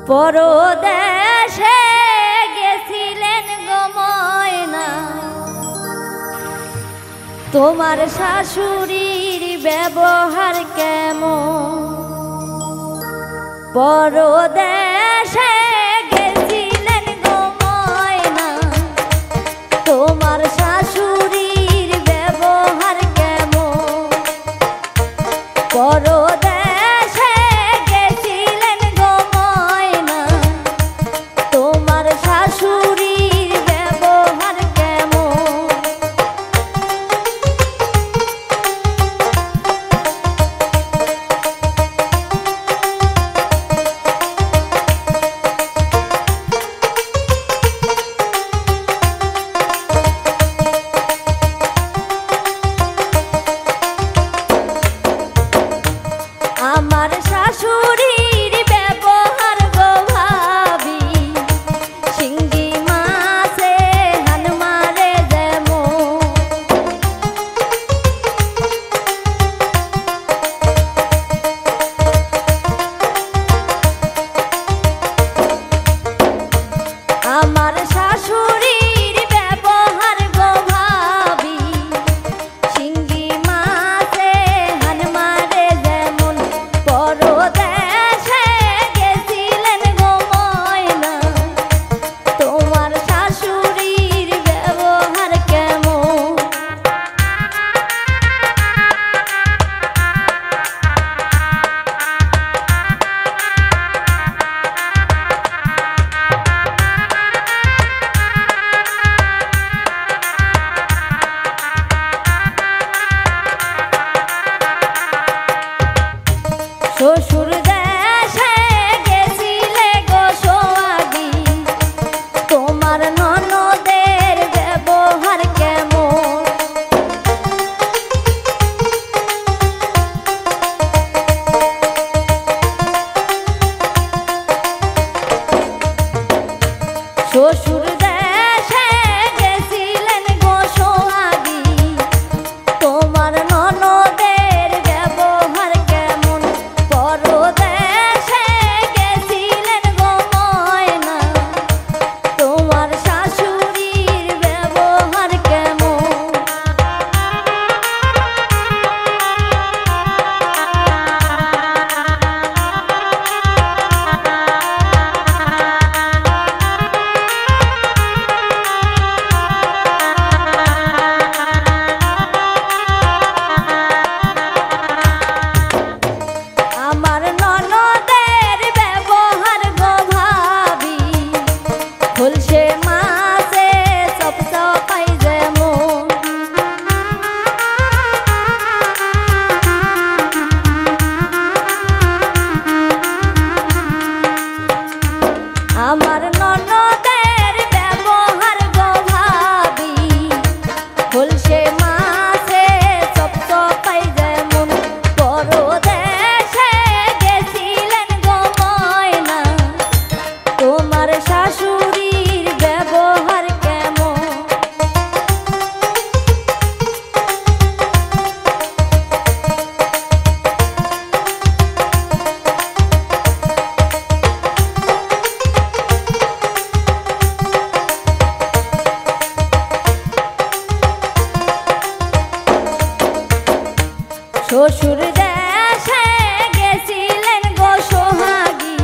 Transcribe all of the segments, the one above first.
পরদেশে গেছিলেন গো ময়না, তোমার শাশুড়ির ব্যবহার কেমন? পরদেশে গেছিলেন গো ময়না, তোমার শাশুড়ির ব্যবহার কেমন? পরদেশে গেছিলেন গো ময়না, তোমার শাশুড়ির ব্যবহার কেমন? আমার শাশুড়ির ব্যবহার গো ভাবি, শিঙ্গি মাছে হান মারে যেমন। আমার শাশুড়ির ব্যবহার গো ভাবি, শিঙ্গি মাছে হান মারে যেমন। পরদেশে গেছিলেন গো ময়না, তোমার শাশুড়ির ব্যবহার কেমন? শ্বশুর দেশে গেছিলে গো সোহাগী, তোমার ননদের ব্যবহার কেমন? শ্বশুর দেশে গেছিলেন গো সোহাগী, তোমার ননদের ব্যবহার কেমন? পরদেশে গেছিলেন গো ময়না, তোমার শাশুড়ির ব্যবহার কেমন? আমার ননদের ব্যবহার গো ভাবি, খুলছে মাছে সব সবাই যেমন। আমার ননদের ব্যবহার গো ভাবি, খুলছে মাছে সব সবাই যেমন। পরদেশে গেছিলেন গো ময়না, তোমার শাশুড়ির ব্যবহার কেমন? শ্বশুর দেশে গেছিলেন গো সোহাগী,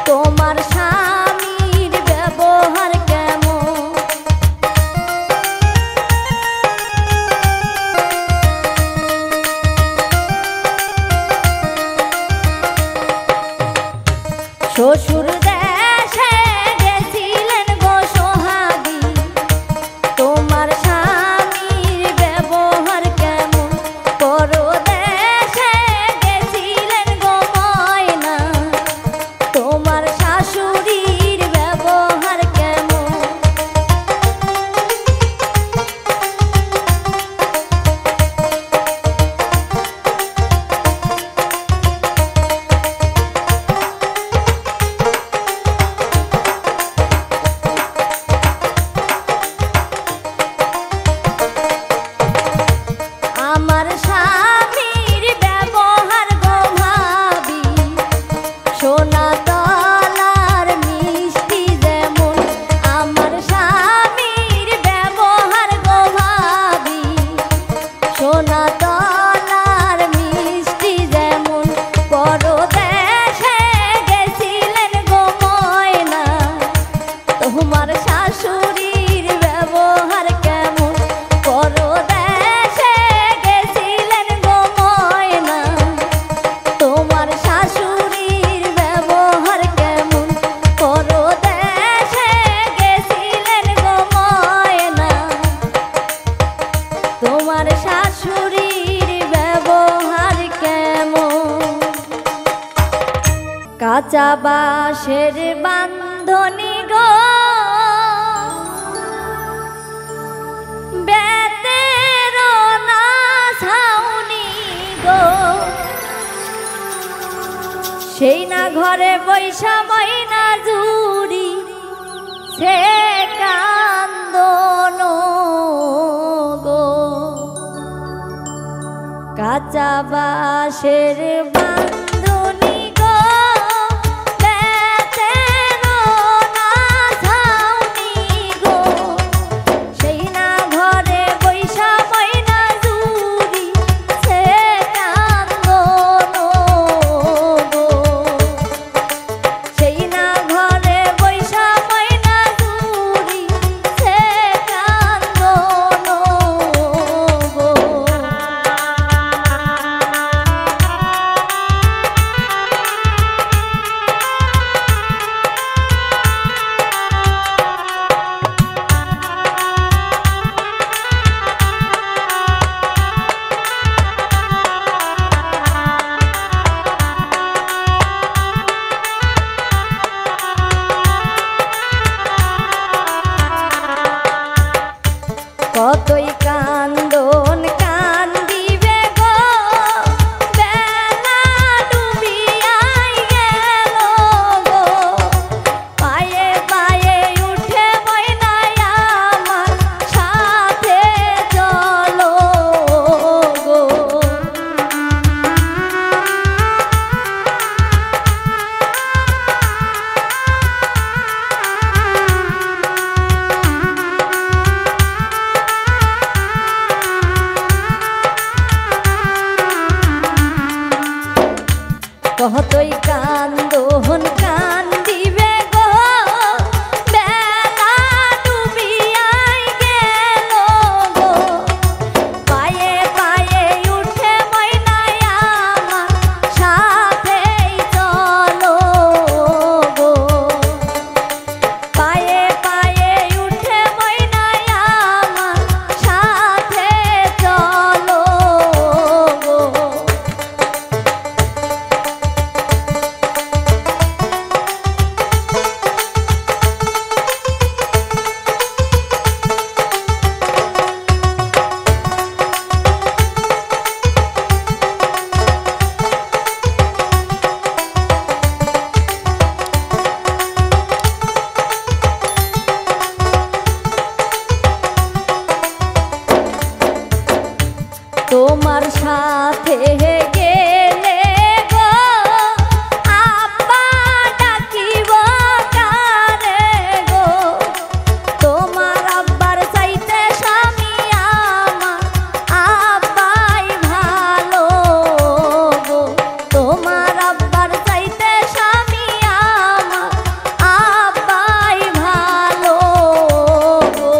তোমার স্বামীর ব্যবহার কেমন? শ্বশুর দেশে গেছিলেন গো সোহাগী, তোমার স্বামীর ব্যবহার কেমন? পরদেশে গেছিলেন গো ময়না, তোমার শাশুড়ির ব্যবহার কেমন? বাঁশের বান্ধনি গো বেতের না ছাউনি গো সেই না ঘরে বৈশা ময়না জুড়ি সে কান্দন গো কাঁচা বাঁশের বান্ধনি গো বেতের না ছাউনি গো সেই না ঘরে বৈশা ময়না জুড়ি সে কান্দন গো সেই না ঘরে বৈশা ময়না জুড়ি সে কান্দন গো কতই কান্দন কান্দিবে গো বেলা ডুবিয়াই গেল গো পায়ে পায়ে উঠে ময়নাই আমার সাথে চলো গো কতই কান্দন কান্দিবে গো বেলা ডুবিয়াই গেল গো পায়ে পায়ে উঠে ময়নাই আমার সাথে চলো গো পায়ে পায়ে উঠে ময়নাই আমার সাথে চলো গো তোমার সাথে গেলে গো আব্বা ডাকিব কারে গো তোমার আব্বার চাইতে স্বামী আমার আব্বাই ভালো গো তোমার আব্বার চাইতে স্বামী আমার আব্বাই ভালো গো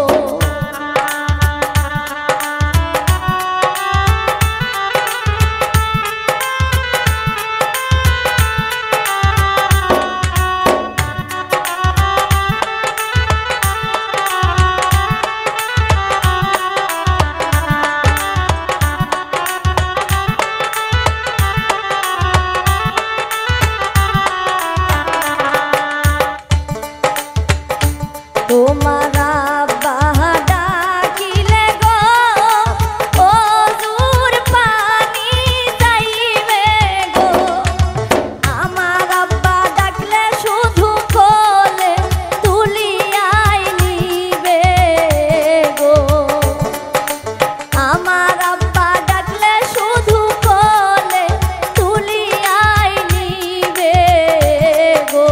তোমার আব্বা ডাকিলে গো ওজুর পানি চাইবে গো আমার আব্বা ডাকলে শুধু কোলে তুলিয়াই নিবে গো আমার আব্বা ডাকলে শুধু কোলে তুলিয়াই নিবে গো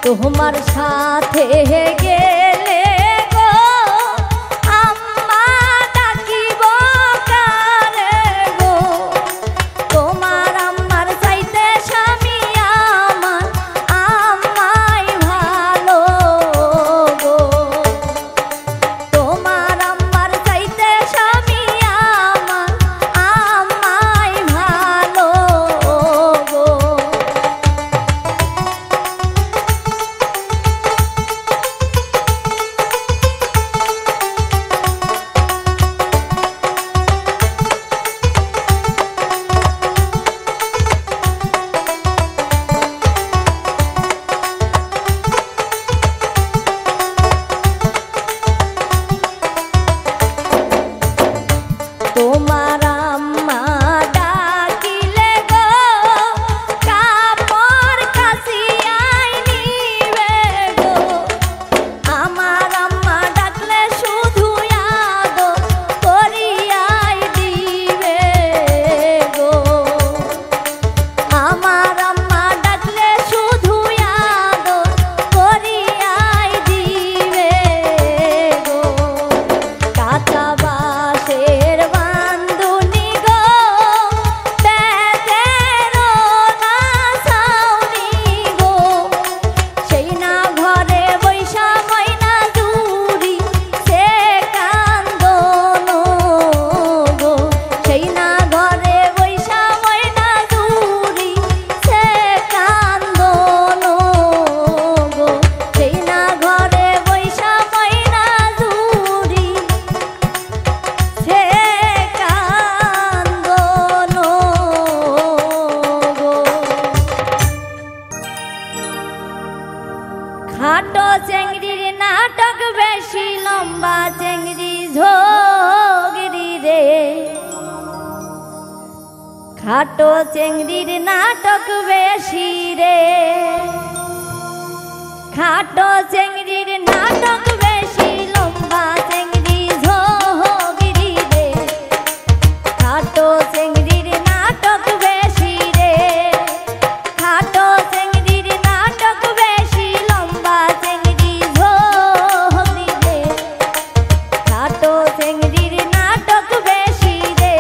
তোমার সাথে গেলে গো আম্মা ডাকিব কারে গো তোমার আম্মার চাইতে স্বামী আমার আম্মাই ভালো লম্বা চেংড়ি ঝগড়ি রে খাটো চেংড়ির নাটক বেশি রে খাটো চেংড়ির নাটক বেশি লম্বা চেংড়ি ঝগড়ি রে খাটো চেংড়ির নাটক বেশি রে খাটো চেংড়ির নাটক বেশি লম্বা চেংড়ি ঝগড়ি রে খাটো চেংড়ির নাটক বেশি রে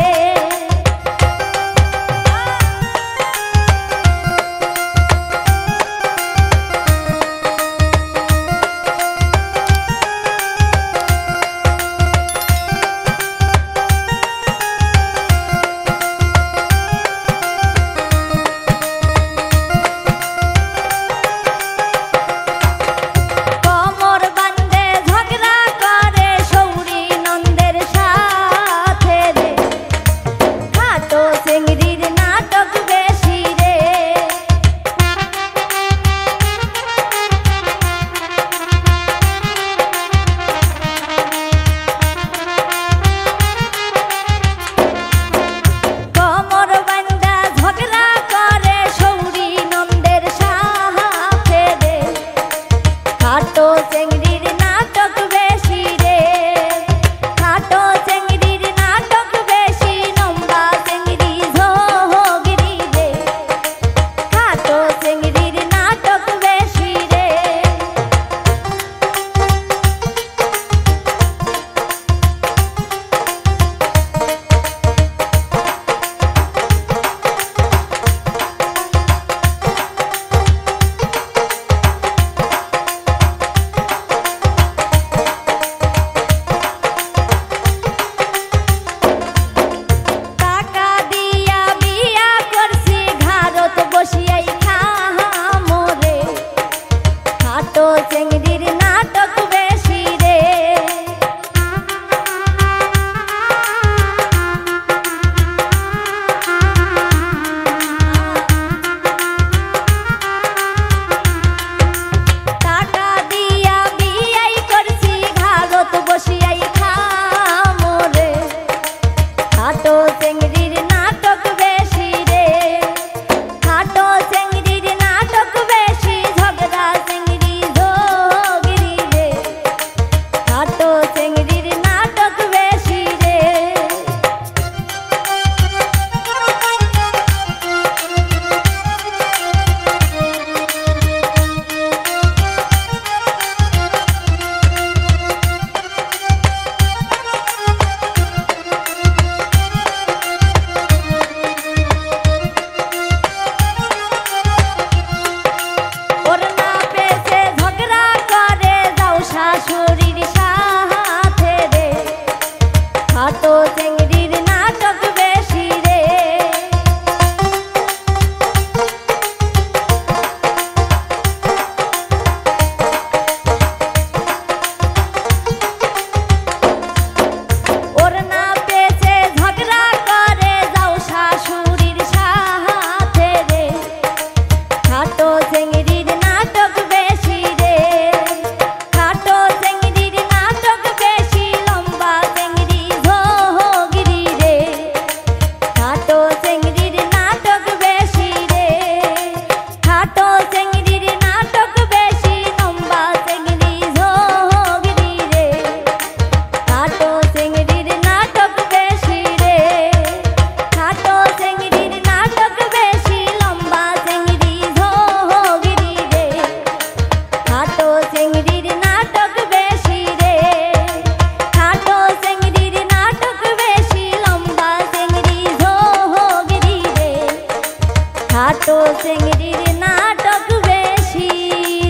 খাটো চেংড়ির নাটক বেশি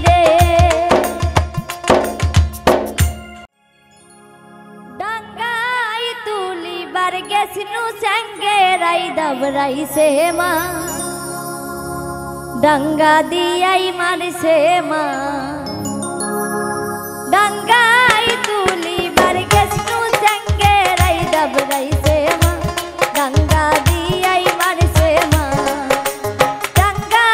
রে ডাঙ্গাই তুলিবার গেছনু চেঙ্গেরাই দাবরাইছে মা ডাঙ্গা দিয়াই মারছে মা ডাঙ্গাই তুলিবার গেছনু চেঙ্গেরাই দাবরাইছে মা ডাঙ্গা দিয়াই মারছে মা ডাঙ্গা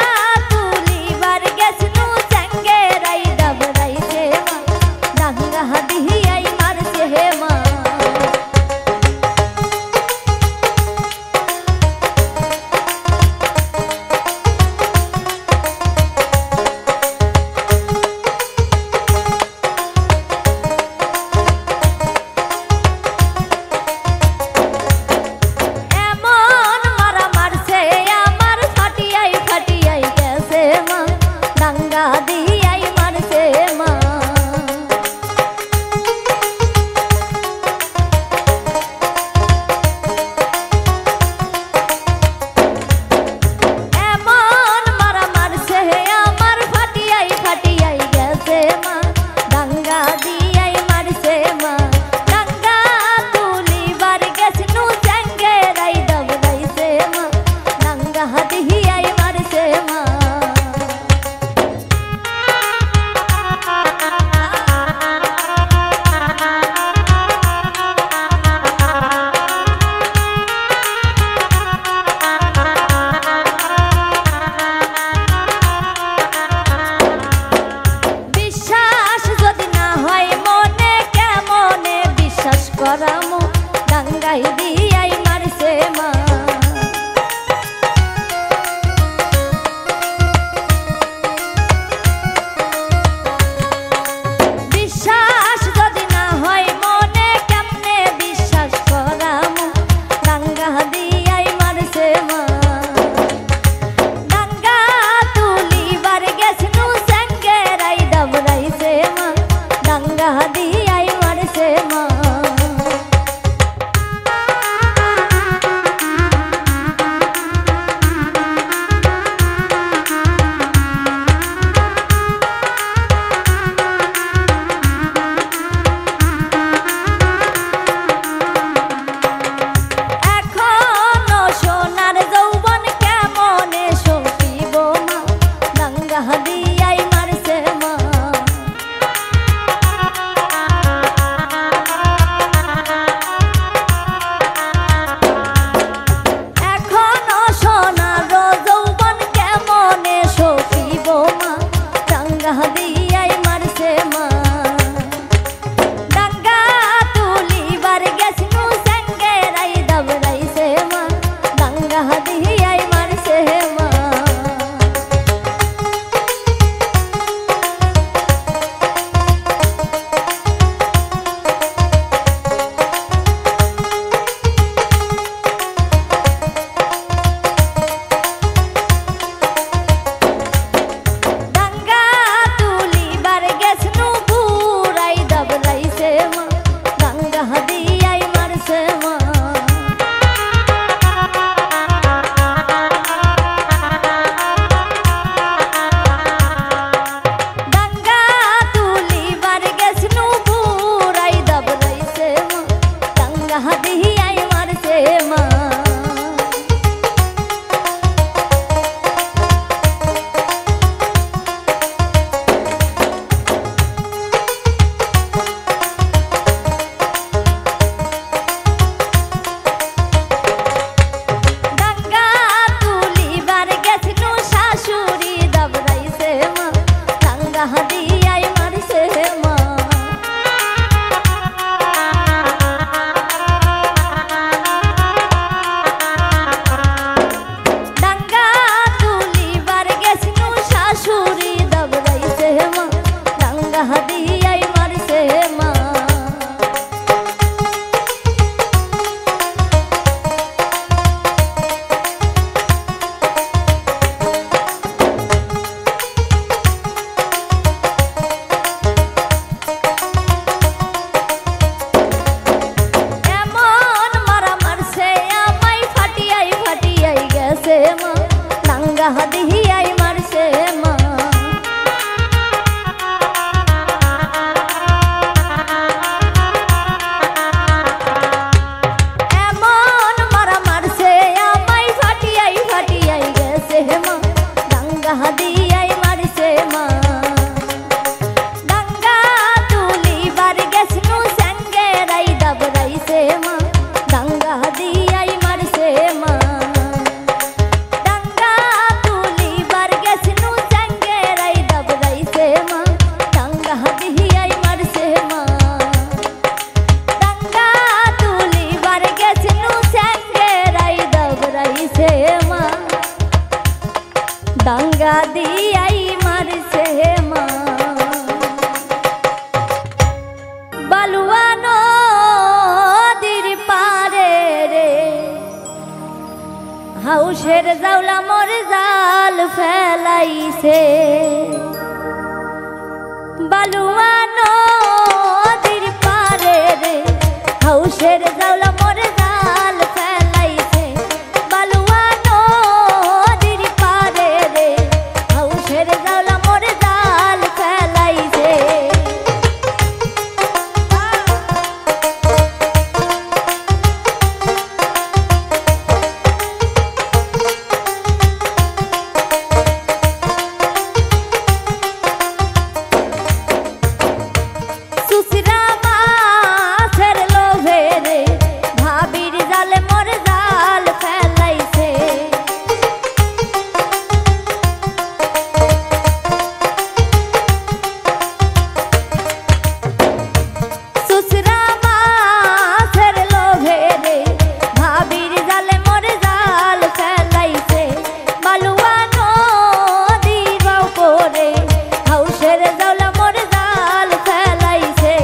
হাউসের জাউলা মোর জাল ফেলাইছে বালুয়া নদীর পারে রে হাউসের জাউলা মোর জাল ফেলাইছে বালুয়া নদীর পারে রে হাউসের জাউলা মোর জাল ফেলাইছে হাউসের জাউলা মোর জাল ফেলাইছে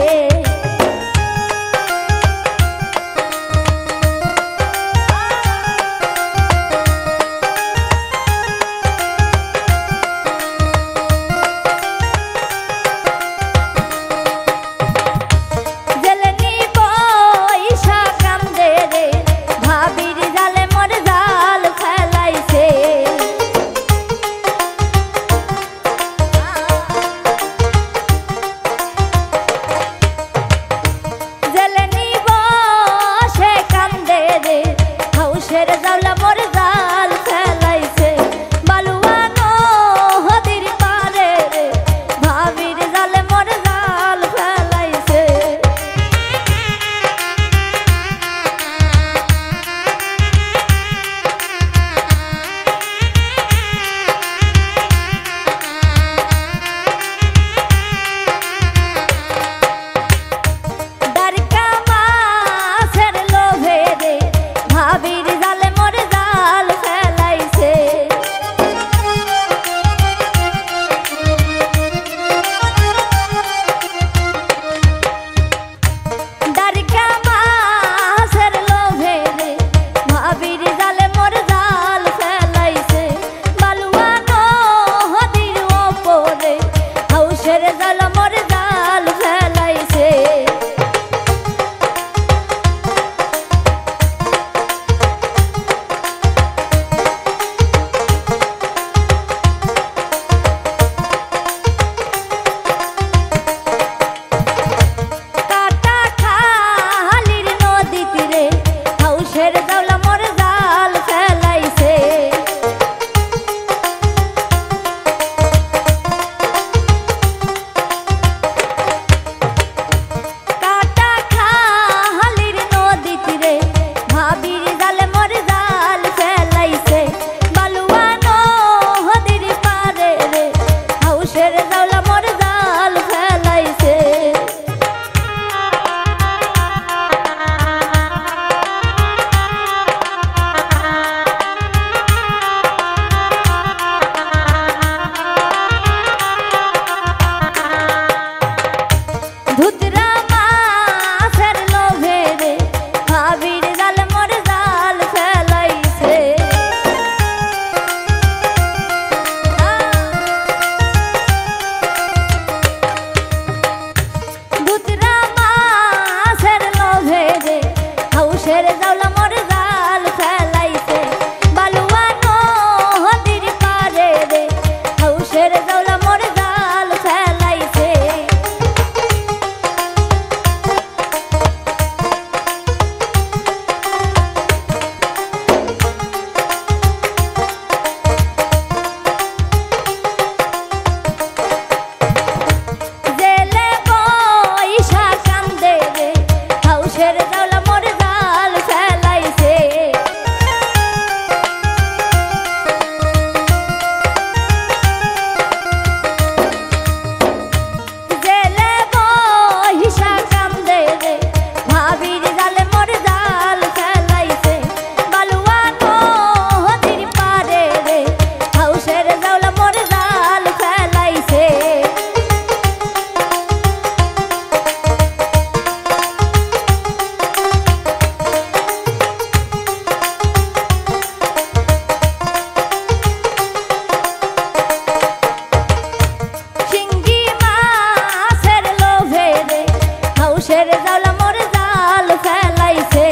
হাউসের জাউলা মোর জাল ফেলাইছে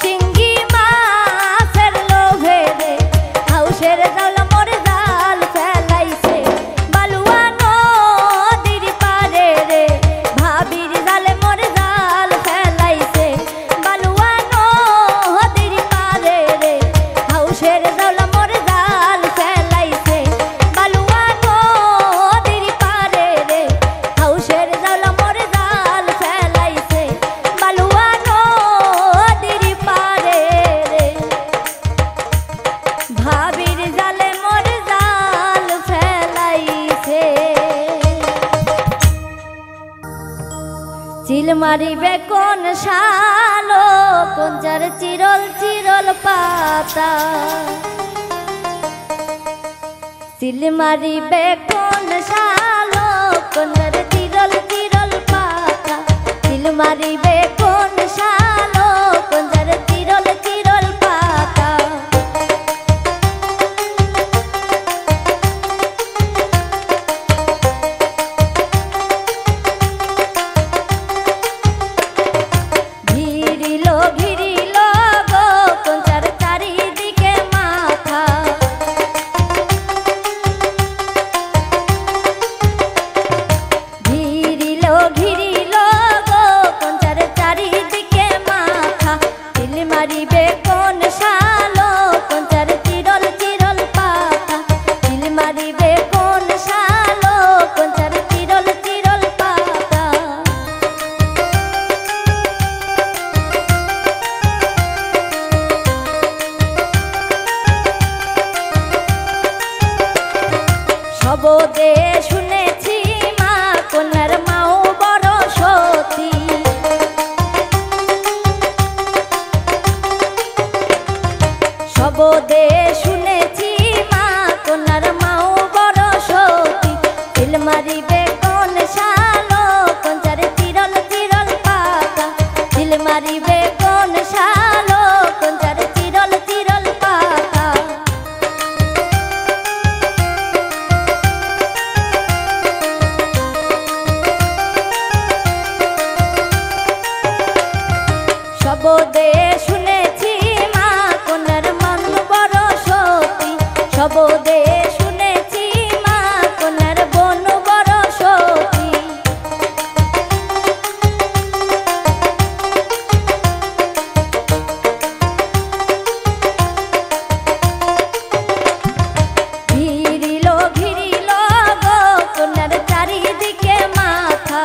শিঙ্গি মাছের লোভে রে হাউসের জাউলা মোর জাল ফেলাইছে বালুয়া নদীর পারে রে ভাবির জালে মোর জাল ফেলাইছে বালুয়া নদীর পারে রে হাউসের জাউলা মোর জাল ফেলাইছে বালুয়া নদীর পারে রে হাউসের জাউলা মোর জাল ফেলাইছে বালুয়া নদীর পারে রে ভাবির জালে মোর জাল ফেলাইছে চিল মারিবে কোন শালো কোন যার চিরল চিরল পাতা চিল মারিবে কোন শালো কোন যার চিরল চিরল পাতা চিল মারিবে কোন শালো কোন যার চিরল চিরল পাতা ঘিরিল ঘিরিল গো কোন যার চারিদিকে মাথা ঘিরিল ঘিরিল গো কোন যার চারিদিকে মাথা চিল মারিবে কোন শালো কোন যার চিরল চিরল পাতা চিল মারিবে কোন শালো কোন যার চিরল চিরল পাতা শবদে শুনেছি মা কন্যার মাও বড় সতী শবদে শুনেছি মা কন্যার মাও বড় সতী চিল মারিবে কোন শালো কোন যার চিরল চিরল পাতা চিল মারিবে কোন শালো কোন যার চিরল চিরল পাতা শবদে শুনেছি মা কন্যার মন বড় সতী শবদে শুনেছি মা কন্যার বন বড় সতী ঘিরিল ঘিরিল গো কন্যার চারিদিকে মাথা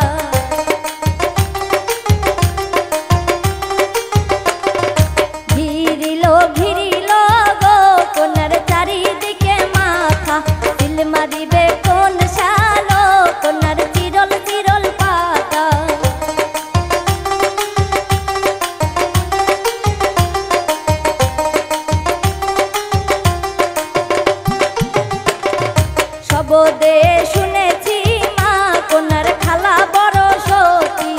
ঘিরিল ঘিরিল গো কন্যার চারিদিকে মাথা চিল মারিবে কোন শালো কন্যার চিরল চিরল পাতা শবদে শুনেছি মা কন্যার খালা বড় সতী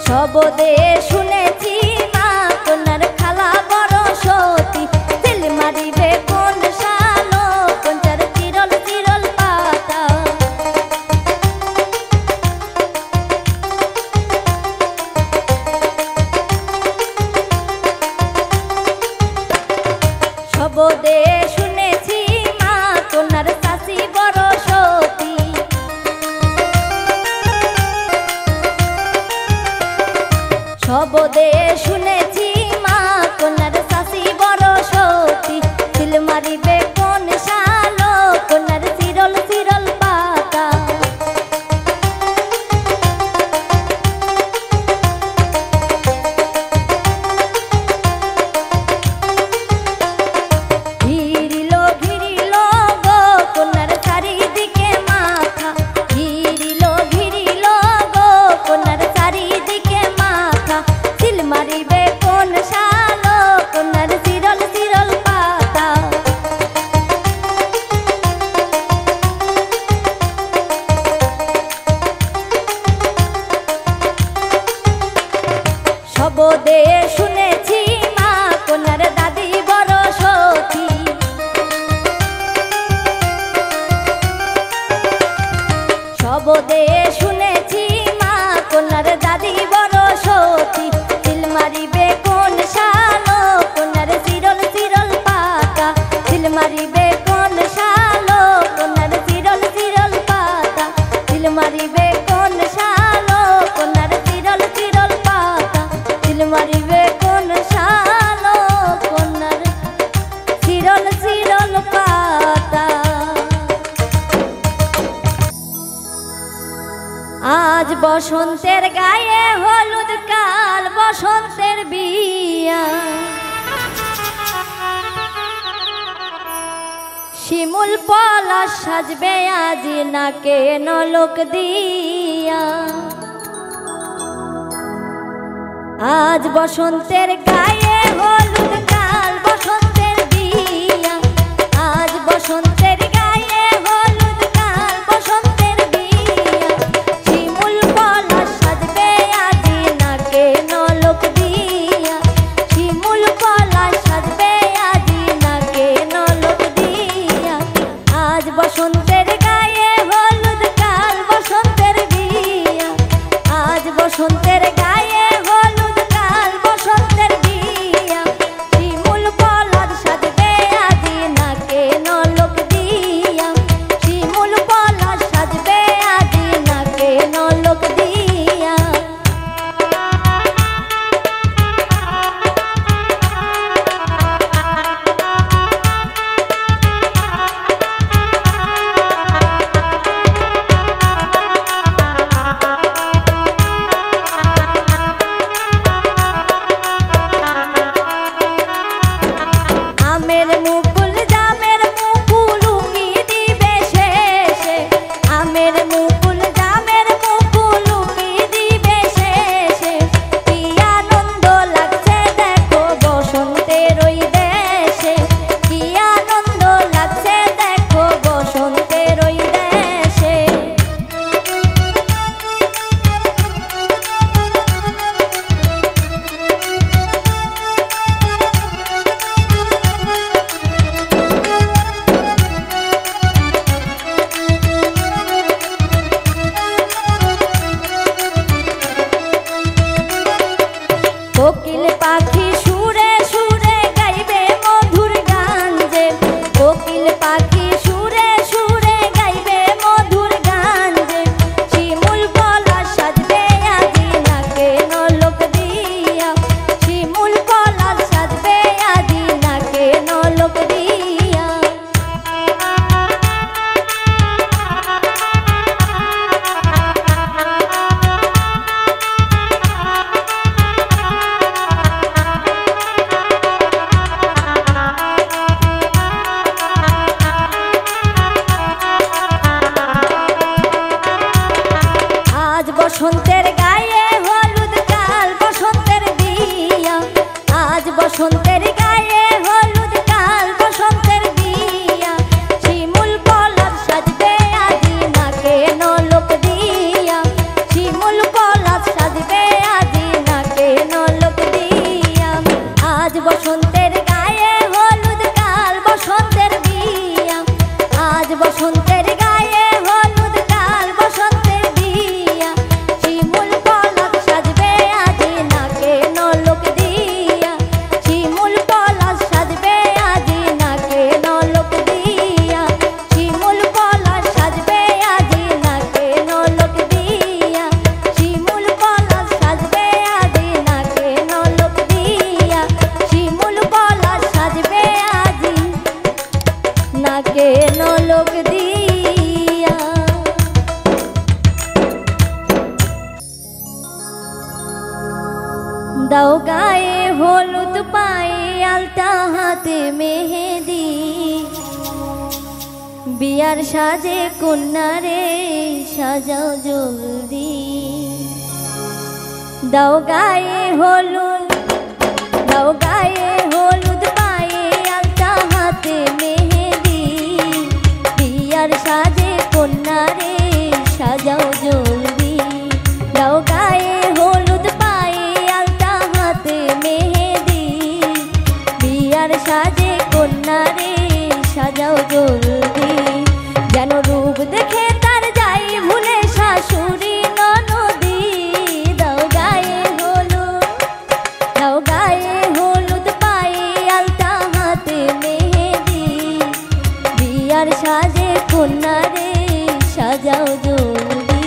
শবদে শুনেছি মা কন্যার খালা বড় সতী চিল মারিবে কোন শালো কোন যার চিরল চিরল পাতা শবদে শুনেছি মা কন্যার শাশি বড় সতী শবদে শুনেছি মা কন্যার শাশি বড় সতী চিল মারিবে কোন শালো কন্যার চিরল চিরল পাতা ঘিরিল ঘিরিল গো কন্যার চারিদিকে মাথা ঘিরিল ঘিরিল গো কন্যার চারিদিকে মাথা চিল মারিবে কোন শুনেছি মা কন্যার দাদি বড় সতী। শবদে শুনেছি মা কন্যার দাদি বড় সতী। তিল মারিবে কোন শালো কন্যার চিরল চিরল পাতা। তিল মারিবে কোন শালো কন্যার চিরল চিরল পাতা। তিল মারিবে কোন শালো কন্যার চিরল চিরল পাতা। তিল মারিবে কোন শালো কন্যার চিরল চিরল পাতা। আজ বসন্তের গায়ে হলুদ কাল বসন্তের বিয়া। শিমুল পলাশ সাজবে আজ নাকে নলক দিয়া। আজ বসন্তের গায়ে হলুদ কাল বসন্তের বিয়া। আজ বসন্তের গায়ে হলুদ কাল বসন্তের বিয়া। শিমুল পলাশ সাজবে আজ নাকে নলক দিয়া। শিমুল পলাশ সাজবে আজ নাকে নলক দিয়া। আজ বসন্তের গায়ে হলুদ কাল বসন্তের বিয়া। আজ বসন্তের গায়ে হলুদ কাল বসন্তের বিয়া। শিমুল পলাশ সাজবে আজ নাকে নলক দিয়া। শিমুল পলাশ সাজবে আজ নাকে নলক দিয়া। আমের মুকুল জামের মুকুল উকি দিবে শেষে। আমের মুকুল জামের মুকুল উকি দিবে শেষে। কি আনন্দ লাগছে দেখো বসন্তের ওই দেশে। কি আনন্দ লাগছে দেখো বসন্তের ওই দেশে। কোকিল পাখি সুরে সুরে গাইবে মধুর গান যে। কোকিল পাখি সুরে সুরে গাইবে মধুর গান যে। শিমুল পলাশ সাজবে আজ নাকে নলক দিয়া। শিমুল পলাশ সাজবে আজ নাকে নলক দিয়া। আজ বসন্তের গায়ে হলুদ কাল বসন্তের বিয়া। আজ বসন্তের গায়ে হলুদ কাল বসন্তের বিয়া। শিমুল পলাশ সাজবে আজ নাকে নলক দিয়া। শিমুল পলাশ সাজবে আজ নাকে নলক দিয়া। আজ বসন্তের গায়ে হলুদ কাল বসন্তের বিয়া। আজ বসন্তের গায়ে হলুদ কাল বসন্তের বিয়া। শিমুল পলাশ সাজবে আজ নাকে নলক দিয়া। শিমুল পলাশ সাজবে আজ নাকে নলক দিয়া। শিমুল পলাশ সাজবে আজ নাকে নলক দিয়া। শিমুল পলাশ সাজবে আজ নাকে নলক দিয়া। শিমুল পলাশ সাজবে আজ নাকে নলক দিয়া। দাও গায়ে হলুদ পায়ে আলতা হাতে মেহেদি। বিয়ার সাজে কন্যারে সাজাও জলদি। দাও গায়ে হলুদ দাও গায়ে হলুদ পায়ে আলতা হাতে মেহেদি। বিয়ার সাজে কন্যারে সাজাও জলদি। দাও গায়ে হলুদ পায়ে আলতা হাতে মেহেদি। বিয়ার সাজে কন্যারে সাজাও জলদি, যেন রূপ দেখে তার যাই ভুলে শাশুড়ি ননদি। দাও গায়ে হলুদ, দাও গায়ে হলুদ, পায়ে আলতা, হাতে মেহেদি, বিয়ার সাজে কন্যারে সাজাও জলদি।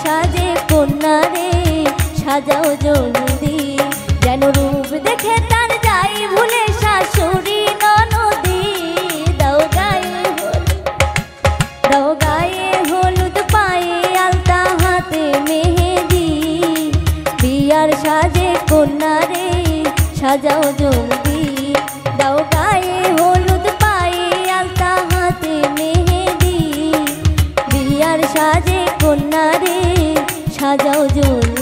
সাজে কন্যারে সাজাও জলদি, যেন রূপ দেখে তার যাই ভুলে শাশুড়ি ননদি। দাও গায়ে হলুদ, দাও গায়ে হলুদ, পায়ে আলতা, হাতে মেহেদি, বিয়ার সাজে কন্যারে সাজাও জলদি। দাও গায়ে হলুদ, পায়ে আলতা, হাতে মেহেদি, বিয়ার সাজে কন্যারে সাজাও জলদি।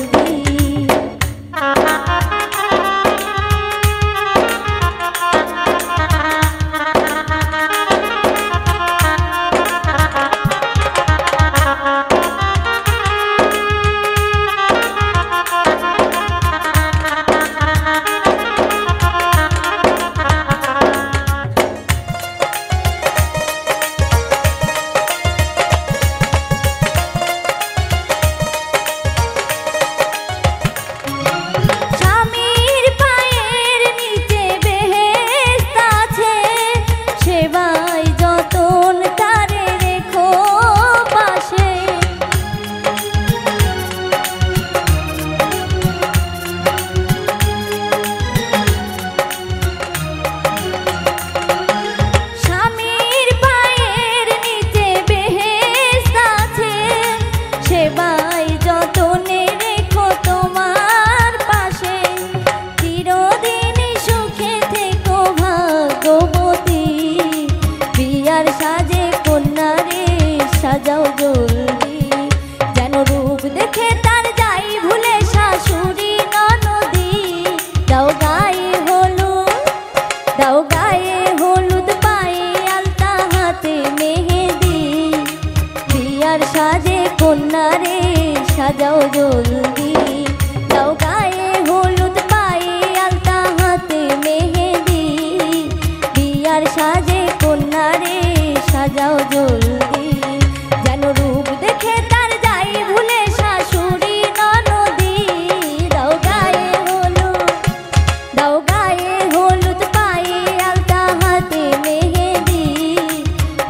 সাজে কন্যারে সাজাও জলদি, যেন রূপ দেখে তার যাই ভুলে শাশুড়ি ননদি। দাও গায়ে হলুদ, দাও গায়ে হলুদ, পায়ে আলতা, হাতে মেহেদি, বিয়ার সাজে কন্যারে সাজাও জলদি। দাও গায়ে হলুদ, পায়ে আলতা, হাতে মেহেদি, বিয়ার সাজে কন্যারে সাজাও জলদি, যেন রূপ দেখে তার যাই ভুলে শাশুড়ি ননদি। দাও গায়ে হলুদ, দাও গায়ে হলুদ, পায়ে আলতা, হাতে মেহেদি,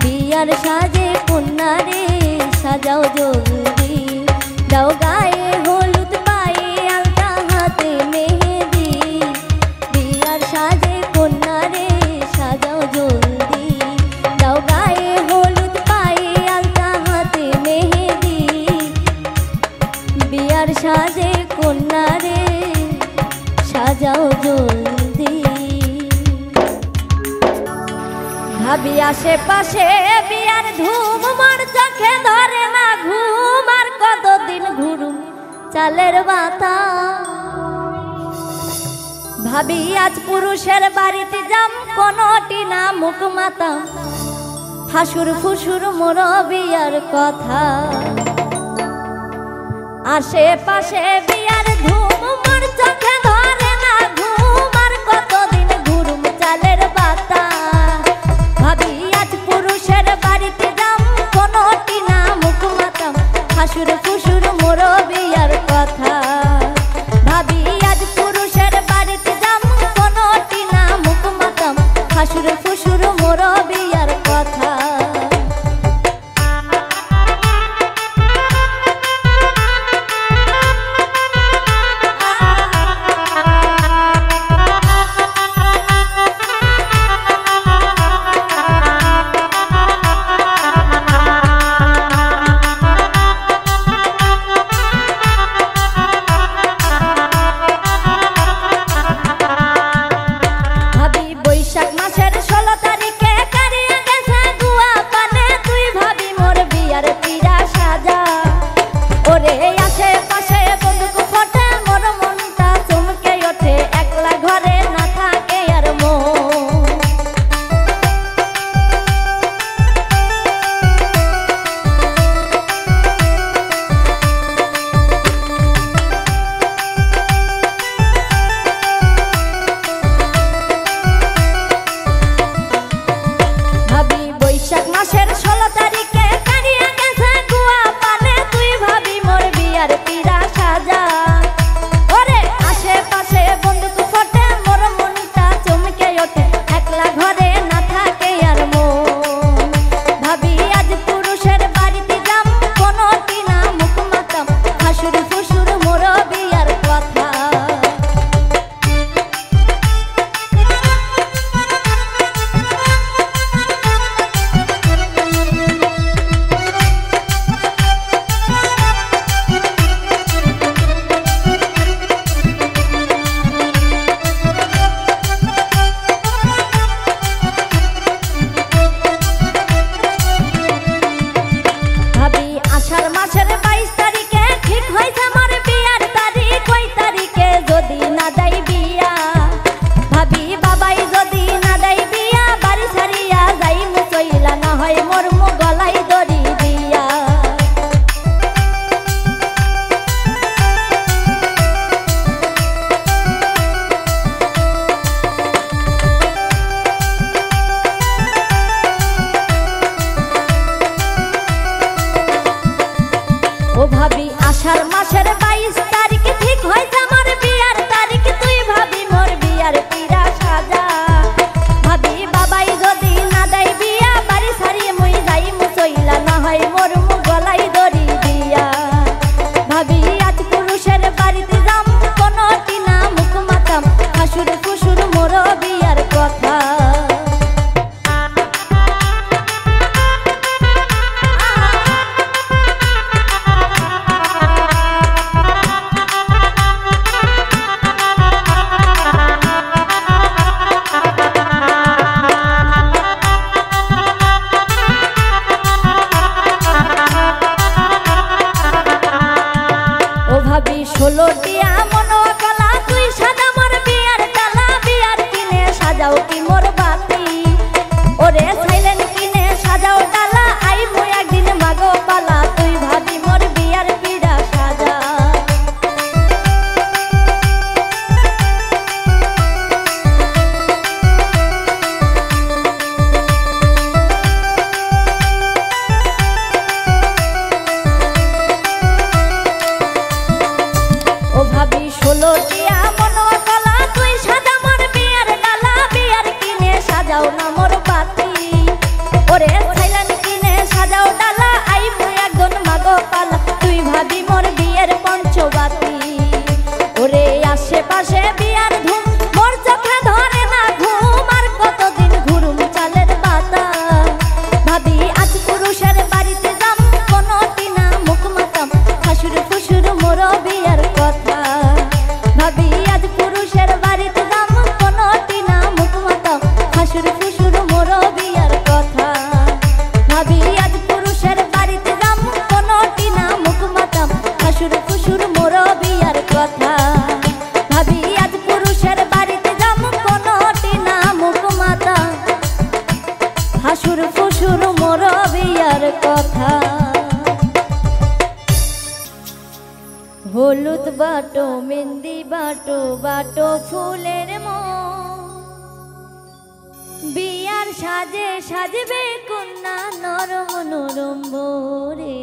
বিয়ার সাজে কন্যারে সাজাও জলদি। দাও গায়ে হলুদ, পায়ে আলতা, হাতে মেহেদি, বিয়ার সাজে কন্যারে সাজাও জলদি। দাও গায়ে হলুদ, পায়ে আলতা, হাতে মেহেদি, বিয়ার সাজে কন্যারে সাজাও জলদি। ভাবি আশেপাশে বিয়ার ধুম, মোর চোখে ধরে না ঘুম, আর কতদিন ঘুরুম চালের বাতা। ভাবি আজ পুরুষের বাড়িতে যাম, কোনটি না মুখ মাতাম, হাসুর ফুসুর মোর বিয়ার কথা। আশেপাশে বিয়ার ধুম, মোর চোখে ধরে না ঘুম, আর কতদিন ঘুরুম চালের বাতা। ভাবি আজ পুরুষের বাড়িতে যাম, কোনটি না মুখ মাতাম, হাসুর ফুসুর মোর বিয়ার কথা। ভাবি আজ পুরুষের সাজা ওরে আশেপাশে বন্দুক ফোটে মোর মনটা চমকে ওঠে একলা ঘরে না থাকে আর মন ভাবি আজ পুরুষের বাড়িতে যাম কোনটি না মুখ মাতাম হাসুর ফুসুর মোর বিয়ার কথা ও ভাবি আষাঢ় মাসের 22 তারিখ ঠিক হইছে আমার বিয়ার তারিখ তুই ভাবি মোর বিয়ার পিরা সাজা ভাবি বাবাই যদি না দেয় বিয়া বাড়ি ছাড়িয়ে মুই যাই মুসইলা না হয় মোর গলায় দড়ি দিয়া ভাবি আজ পুরুষের বাড়িতে যাম কোনটি না মুখ মাতাম হাসুর ফুসুর মোর বিয়ার কথা ভাবি 16টিয়া মনোয়া কলা তুই সাজা মোর বিয়ার ডালা বিয়ার কিনে সাজাও কি মোর বাতি ওরে সাইলেন কিনে সাজাও ডালা আই মুই একদিন মাগো পালা তুই ভাবি মোর বিয়ার পিড়া সাজা ও ভাবি 16টিয়া মনোয়া কলা তুই সাজা মোর বিয়ার ডালা বিয়ার কিনে সাজাও না মোর বাতি ওরে সাইলেন কিনে সাজাও ডালা আই মুই একজন মাগো পালা তুই ভাবি মোর বিয়ের পঞ্চবাতি ওরে আশেপাশে বিয়ার ধুম মোর চোখে ধরে না ঘুম আর কতদিন ঘুরুম চালের পাতা ভাবি আজ পুরুষের বাড়িতে যাম কোনটি না মুখ মাতাম হাসুর ফুসুর মোর বিয়ার কথা ভাবি আজ পুরুষের বাড়িতে যাম কোনটি না মুখ মাতাম হাসুর ফুসুর মোর বিয়ার কথা ভাবি আজ পুরুষের বাড়িতে যাম কোনটি না মুখ মাতাম হাসুর ফুসুর মোর বিয়ার কথা ভাবি আজ পুরুষের বাড়িতে যাম কোনটি না মুখ মাতাম হাসুর ফুসুর মোর বিয়ার কথা হলুদ বাটো মেহেন্দি বাটো বাটো ফুলের বিয়ার সাজে সাজবে কন্যা নরম নরম ভোরে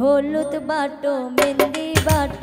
হলুদ বাটো মেহেন্দি বাটো